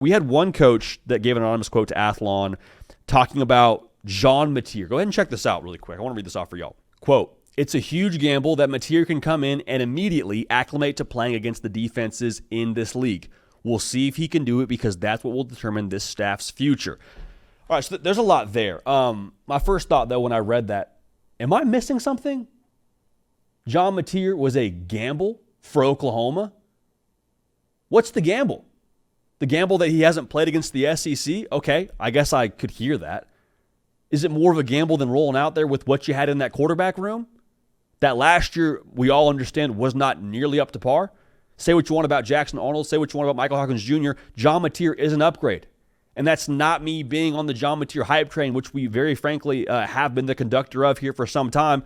We had one coach that gave an anonymous quote to Athlon talking about Jean Mateer. Go ahead and check this out really quick. I want to read this off for y'all. Quote, "It's a huge gamble that Mateer can come in and immediately acclimate to playing against the defenses in this league. We'll see if he can do it because that's what will determine this staff's future." All right, so there's a lot there. My first thought, though, when I read that, am I missing something? Jean Mateer was a gamble for Oklahoma? What's the gamble? The gamble that he hasn't played against the SEC? Okay, I guess I could hear that. Is it more of a gamble than rolling out there with what you had in that quarterback room? That last year, we all understand, was not nearly up to par. Say what you want about Jackson Arnold. Say what you want about Michael Hawkins Jr. Jean Mateer is an upgrade. And that's not me being on the Jean Mateer hype train, which we very frankly have been the conductor of here for some time.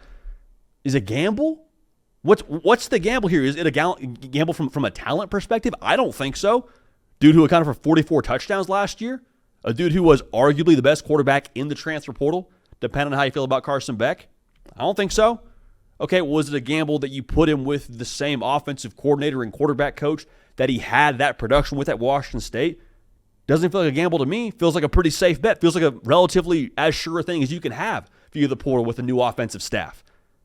Is it gamble? What's the gamble here? Is it a gamble from a talent perspective? I don't think so. Dude who accounted for 44 touchdowns last year. A dude who was arguably the best quarterback in the transfer portal, depending on how you feel about Carson Beck. I don't think so. Okay, was it a gamble that you put him with the same offensive coordinator and quarterback coach that he had that production with at Washington State? Doesn't feel like a gamble to me. Feels like a pretty safe bet. Feels like a relatively as sure a thing as you can have via the portal with a new offensive staff.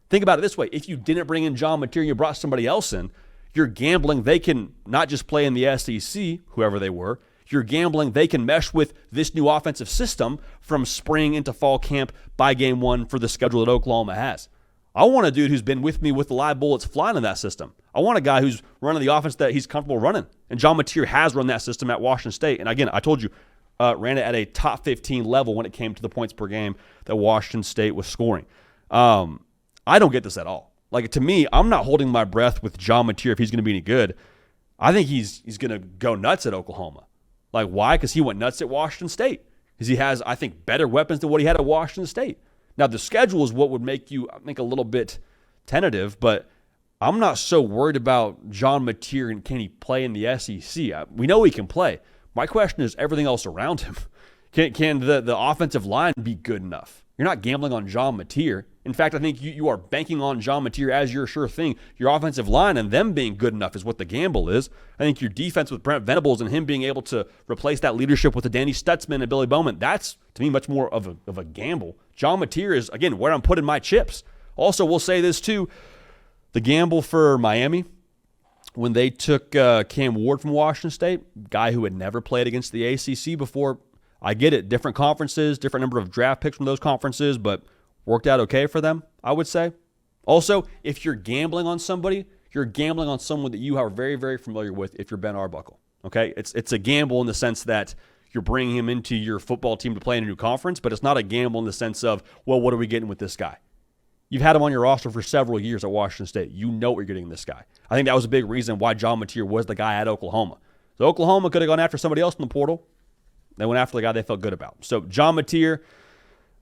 Think about it this way. If you didn't bring in Jean Mateer, you brought somebody else in, you're gambling they can not just play in the SEC, whoever they were, you're gambling they can mesh with this new offensive system from spring into fall camp by game one for the schedule that Oklahoma has. I want a dude who's been with me with the live bullets flying in that system. I want a guy who's running the offense that he's comfortable running. And Jean Mateer has run that system at Washington State. And again, I told you, ran it at a top 15 level when it came to the points per game that Washington State was scoring. I don't get this at all. Like, to me, I'm not holding my breath with Jean Mateer if he's going to be any good. I think he's going to go nuts at Oklahoma. Like, why? Because he went nuts at Washington State. Because he has, I think, better weapons than what he had at Washington State. Now, the schedule is what would make you, I think, a little bit tentative, but I'm not so worried about Jean Mateer and can he play in the SEC. We know he can play. My question is everything else around him. Can the offensive line be good enough? You're not gambling on Jean Mateer. In fact, I think you are banking on Jean Mateer as your sure thing. Your offensive line and them being good enough is what the gamble is. I think your defense with Brent Venables and him being able to replace that leadership with the Danny Stutzman and Billy Bowman, that's, to me, much more of a gamble. Jean Mateer is, again, where I'm putting my chips. Also, we'll say this too, the gamble for Miami, when they took Cam Ward from Washington State, guy who had never played against the ACC before. I get it, different conferences, different number of draft picks from those conferences, but worked out okay for them, I would say. Also, if you're gambling on somebody, you're gambling on someone that you are very, very familiar with if you're Ben Arbuckle, okay? It's a gamble in the sense that you're bringing him into your football team to play in a new conference, but it's not a gamble in the sense of, well, what are we getting with this guy? You've had him on your roster for several years at Washington State. You know what you're getting in this guy. I think that was a big reason why Jean Mateer was the guy at Oklahoma. So Oklahoma could have gone after somebody else in the portal. They went after the guy they felt good about. So Jean Mateer,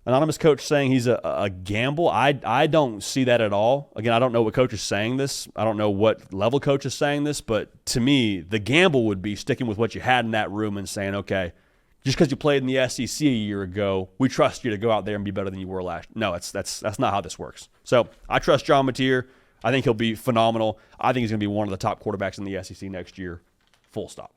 anonymous coach saying he's a gamble. I don't see that at all. Again, I don't know what coach is saying this. I don't know what level coach is saying this. But to me, the gamble would be sticking with what you had in that room and saying, okay, just because you played in the SEC a year ago, we trust you to go out there and be better than you were last. No, that's not how this works. So I trust Jean Mateer. I think he'll be phenomenal. I think he's going to be one of the top quarterbacks in the SEC next year. Full stop.